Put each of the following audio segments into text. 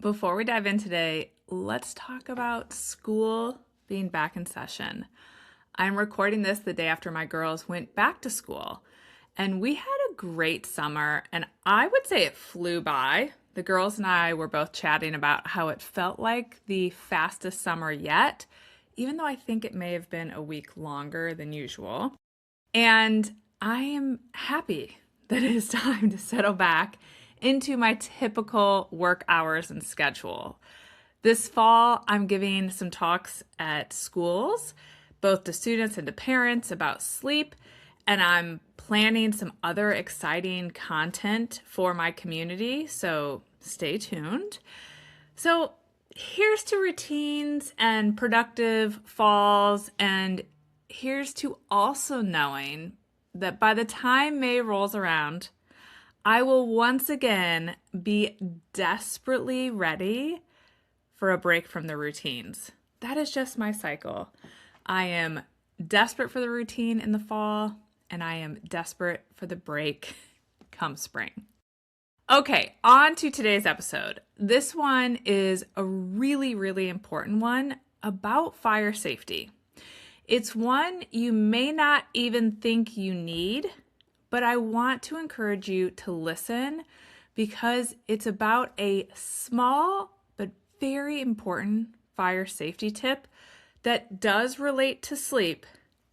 Before we dive in today, let's talk about school being back in session. I'm recording this the day after my girls went back to school, and we had a great summer, and I would say it flew by. The girls and I were both chatting about how it felt like the fastest summer yet, even though I think it may have been a week longer than usual. And I am happy that it is time to settle back into my typical work hours and schedule. This fall, I'm giving some talks at schools, both to students and to parents, about sleep, and I'm planning some other exciting content for my community, so stay tuned. So here's to routines and productive falls, and here's to also knowing that by the time May rolls around, I will once again be desperately ready for a break from the routines. That is just my cycle. I am desperate for the routine in the fall, and I am desperate for the break come spring. Okay, on to today's episode. This one is a really, really important one about fire safety. It's one you may not even think you need, but I want to encourage you to listen because it's about a small but very important fire safety tip that does relate to sleep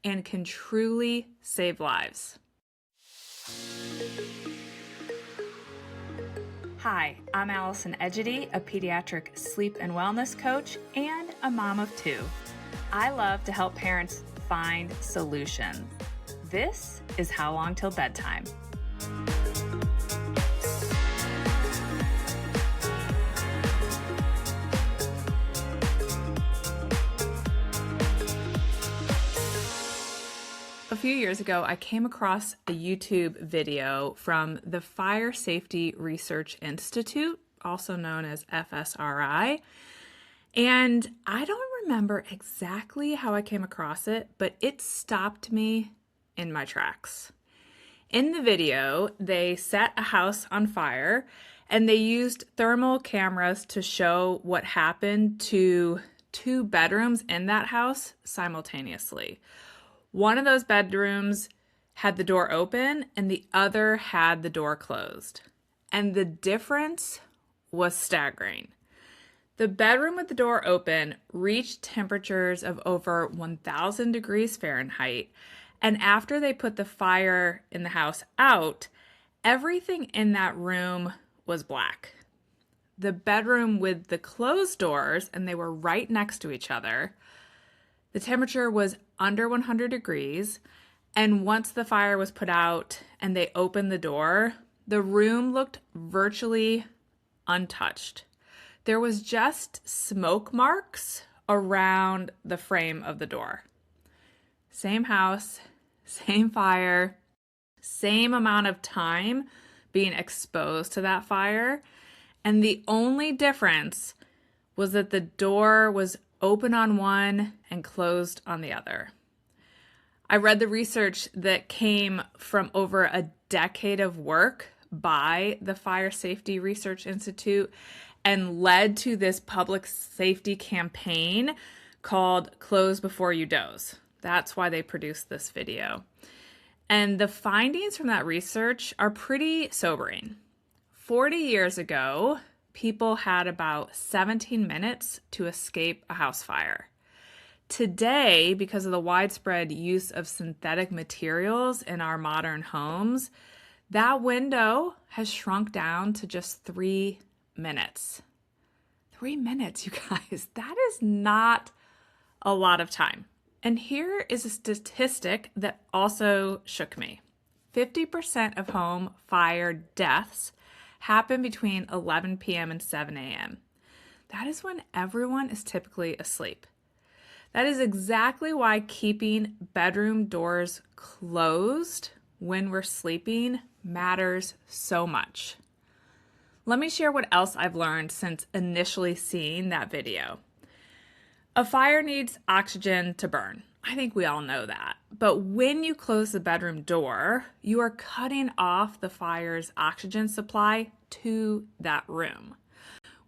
and can truly save lives. Hi, I'm Allison Egidi, a pediatric sleep and wellness coach and a mom of two. I love to help parents find solutions. This is How Long Till Bedtime. A few years ago, I came across a YouTube video from the Fire Safety Research Institute, also known as FSRI. And I don't remember exactly how I came across it, but it stopped me in my tracks. In the video, they set a house on fire and they used thermal cameras to show what happened to two bedrooms in that house simultaneously. One of those bedrooms had the door open and the other had the door closed. And the difference was staggering. The bedroom with the door open reached temperatures of over 1,000 degrees Fahrenheit. And after they put the fire in the house out, everything in that room was black. The bedroom with the closed doors, and they were right next to each other, the temperature was under 100 degrees. And once the fire was put out and they opened the door, the room looked virtually untouched. There was just smoke marks around the frame of the door. Same house, same fire, same amount of time being exposed to that fire. And the only difference was that the door was open on one and closed on the other. I read the research that came from over a decade of work by the Fire Safety Research Institute and led to this public safety campaign called Close Before You Doze. That's why they produced this video. And the findings from that research are pretty sobering. 40 years ago, people had about 17 minutes to escape a house fire. Today, because of the widespread use of synthetic materials in our modern homes, that window has shrunk down to just 3 minutes. 3 minutes, you guys. That is not a lot of time. And here is a statistic that also shook me. 50% of home fire deaths happen between 11 p.m. and 7 a.m. That is when everyone is typically asleep. That is exactly why keeping bedroom doors closed when we're sleeping matters so much. Let me share what else I've learned since initially seeing that video. A fire needs oxygen to burn. I think we all know that. But when you close the bedroom door, you are cutting off the fire's oxygen supply to that room.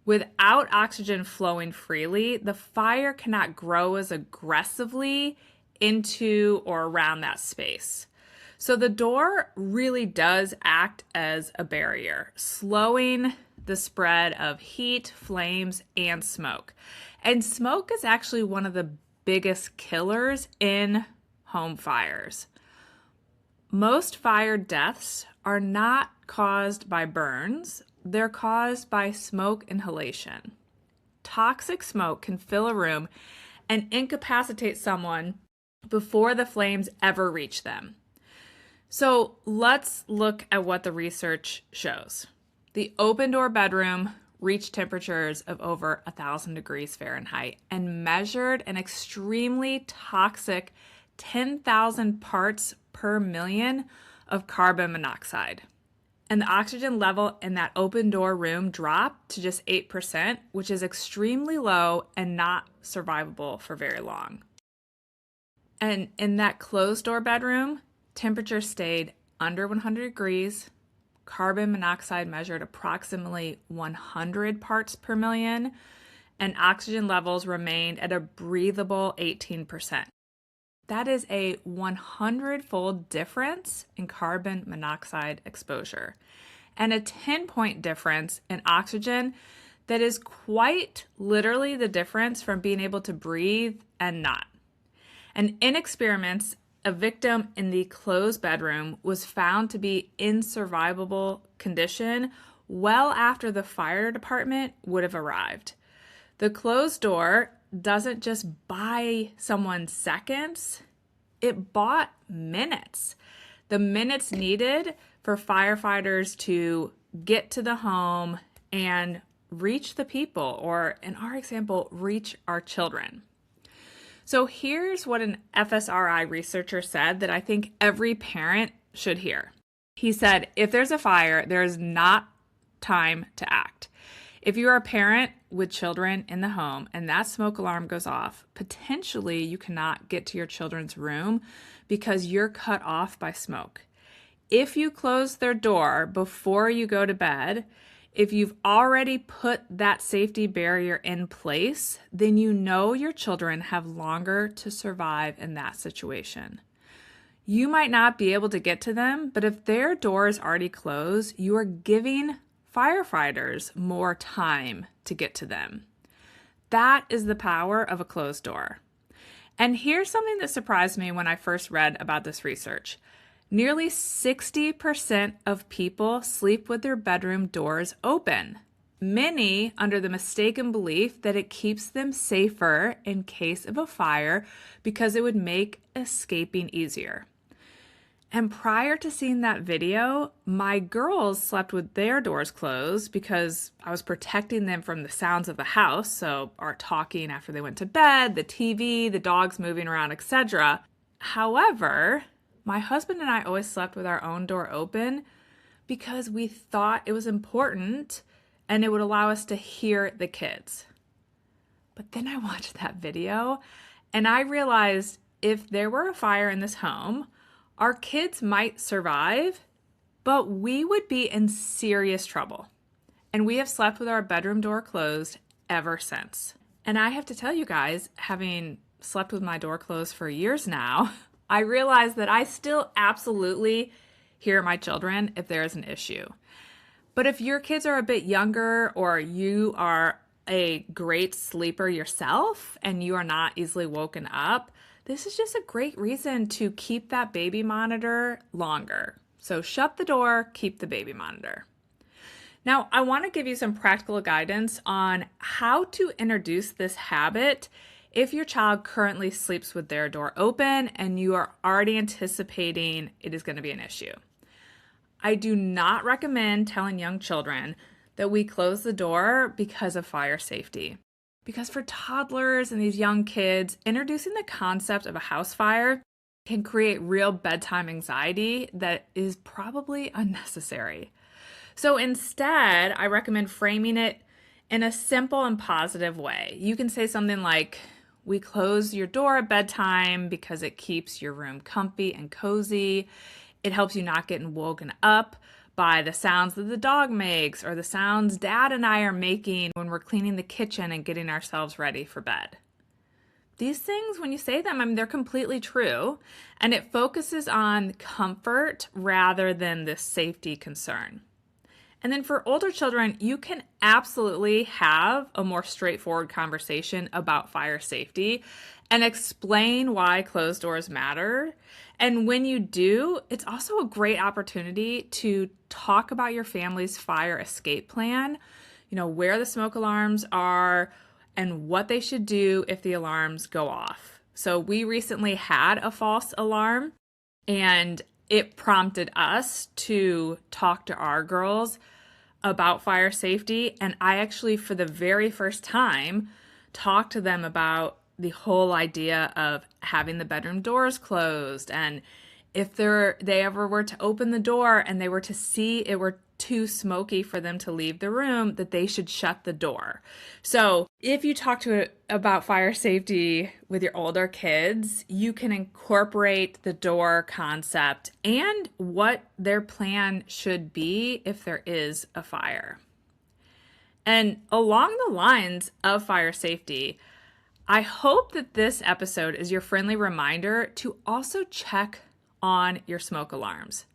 Without oxygen flowing freely, the fire cannot grow as aggressively into or around that space. So the door really does act as a barrier, slowing the spread of heat, flames, and smoke. And smoke is actually one of the biggest killers in home fires. Most fire deaths are not caused by burns, they're caused by smoke inhalation. Toxic smoke can fill a room and incapacitate someone before the flames ever reach them. So let's look at what the research shows. The open door bedroom reached temperatures of over 1,000 degrees Fahrenheit and measured an extremely toxic 10,000 parts per million of carbon monoxide. And the oxygen level in that open door room dropped to just 8%, which is extremely low and not survivable for very long. And in that closed door bedroom, temperature stayed under 100 degrees. Carbon monoxide measured approximately 100 parts per million, and oxygen levels remained at a breathable 18%. That is a 100-fold difference in carbon monoxide exposure and a 10-point difference in oxygen that is quite literally the difference from being able to breathe and not. And in experiments, a victim in the closed bedroom was found to be in survivable condition well after the fire department would have arrived. The closed door doesn't just buy someone seconds, it bought minutes. The minutes needed for firefighters to get to the home and reach the people, or in our example, reach our children. So here's what an FSRI researcher said that I think every parent should hear. He said, if there's a fire, there is not time to act. If you are a parent with children in the home and that smoke alarm goes off, potentially you cannot get to your children's room because you're cut off by smoke. If you close their door before you go to bed, if you've already put that safety barrier in place, then you know your children have longer to survive in that situation. You might not be able to get to them, but if their door is already closed, you are giving firefighters more time to get to them. That is the power of a closed door. And here's something that surprised me when I first read about this research. Nearly 60% of people sleep with their bedroom doors open, many under the mistaken belief that it keeps them safer in case of a fire because it would make escaping easier. And prior to seeing that video, my girls slept with their doors closed because I was protecting them from the sounds of the house, so our talking after they went to bed, the TV, the dogs moving around, etc. However, my husband and I always slept with our own door open because we thought it was important and it would allow us to hear the kids. But then I watched that video and I realized if there were a fire in this home, our kids might survive, but we would be in serious trouble. And we have slept with our bedroom door closed ever since. And I have to tell you guys, having slept with my door closed for years now, I realize that I still absolutely hear my children if there is an issue. But if your kids are a bit younger or you are a great sleeper yourself and you are not easily woken up, this is just a great reason to keep that baby monitor longer. So shut the door, keep the baby monitor. Now, I want to give you some practical guidance on how to introduce this habit if your child currently sleeps with their door open and you are already anticipating it is going to be an issue. I do not recommend telling young children that we close the door because of fire safety. Because for toddlers and these young kids, introducing the concept of a house fire can create real bedtime anxiety that is probably unnecessary. So instead, I recommend framing it in a simple and positive way. You can say something like, we close your door at bedtime because it keeps your room comfy and cozy. It helps you not get woken up by the sounds that the dog makes or the sounds Dad and I are making when we're cleaning the kitchen and getting ourselves ready for bed. These things, when you say them, they're completely true, and it focuses on comfort rather than the safety concern. And then for older children, you can absolutely have a more straightforward conversation about fire safety and explain why closed doors matter. And when you do, it's also a great opportunity to talk about your family's fire escape plan, where the smoke alarms are and what they should do if the alarms go off. So we recently had a false alarm, and it prompted us to talk to our girls about fire safety. And I actually, for the very first time, talked to them about the whole idea of having the bedroom doors closed. And if they ever were to open the door and they were to see it were too smoky for them to leave the room, that they should shut the door. So if you talk about fire safety with your older kids, you can incorporate the door concept and what their plan should be if there is a fire. And along the lines of fire safety, I hope that this episode is your friendly reminder to also check on your smoke alarms.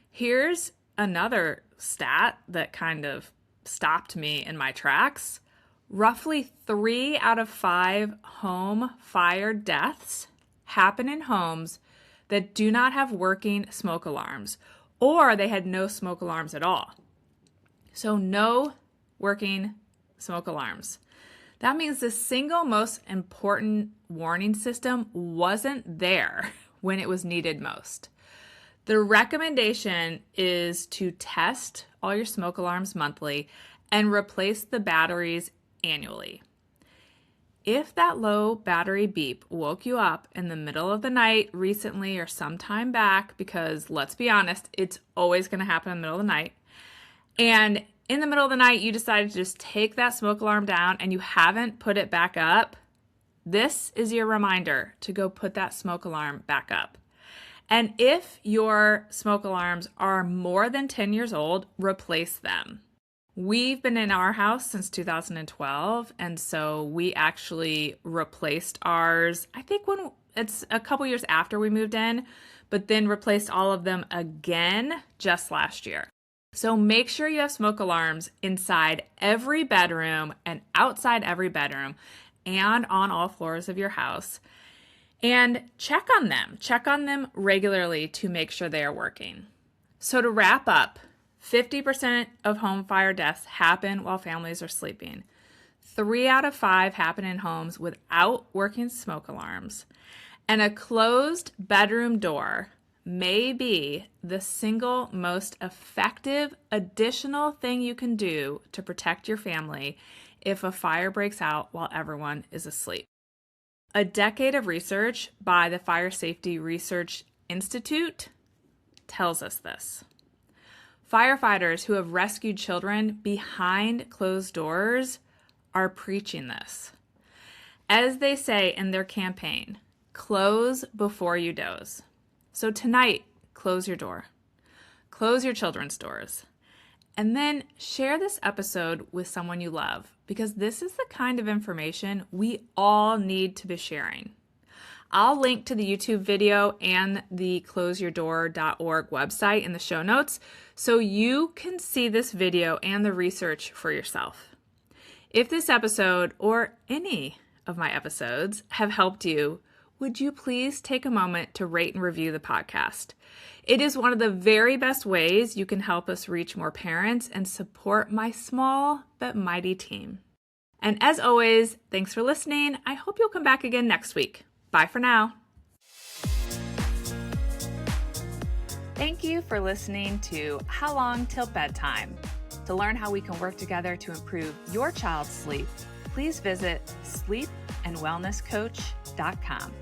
Here's another stat that kind of stopped me in my tracks. Roughly 3 out of 5 home fire deaths happen in homes that do not have working smoke alarms, or they had no smoke alarms at all. So no working smoke alarms. That means the single most important warning system wasn't there when it was needed most. The recommendation is to test all your smoke alarms monthly and replace the batteries annually. If that low battery beep woke you up in the middle of the night recently or sometime back, because let's be honest, it's always going to happen in the middle of the night, and in the middle of the night you decided to just take that smoke alarm down and you haven't put it back up, this is your reminder to go put that smoke alarm back up. And if your smoke alarms are more than 10 years old, replace them. We've been in our house since 2012, and so we actually replaced ours, I think when it's a couple years after we moved in, but then replaced all of them again just last year. So make sure you have smoke alarms inside every bedroom and outside every bedroom and on all floors of your house. And check on them regularly to make sure they are working. So to wrap up, 50% of home fire deaths happen while families are sleeping. 3 out of 5 happen in homes without working smoke alarms. And a closed bedroom door may be the single most effective additional thing you can do to protect your family if a fire breaks out while everyone is asleep. A decade of research by the Fire Safety Research Institute tells us this. Firefighters who have rescued children behind closed doors are preaching this. As they say in their campaign, close before you doze. So tonight, close your door. Close your children's doors. And then share this episode with someone you love, because this is the kind of information we all need to be sharing. I'll link to the YouTube video and the closeyourdoor.org website in the show notes so you can see this video and the research for yourself. If this episode or any of my episodes have helped you, would you please take a moment to rate and review the podcast? It is one of the very best ways you can help us reach more parents and support my small but mighty team. And as always, thanks for listening. I hope you'll come back again next week. Bye for now. Thank you for listening to How Long Till Bedtime. To learn how we can work together to improve your child's sleep, please visit sleepandwellnesscoach.com.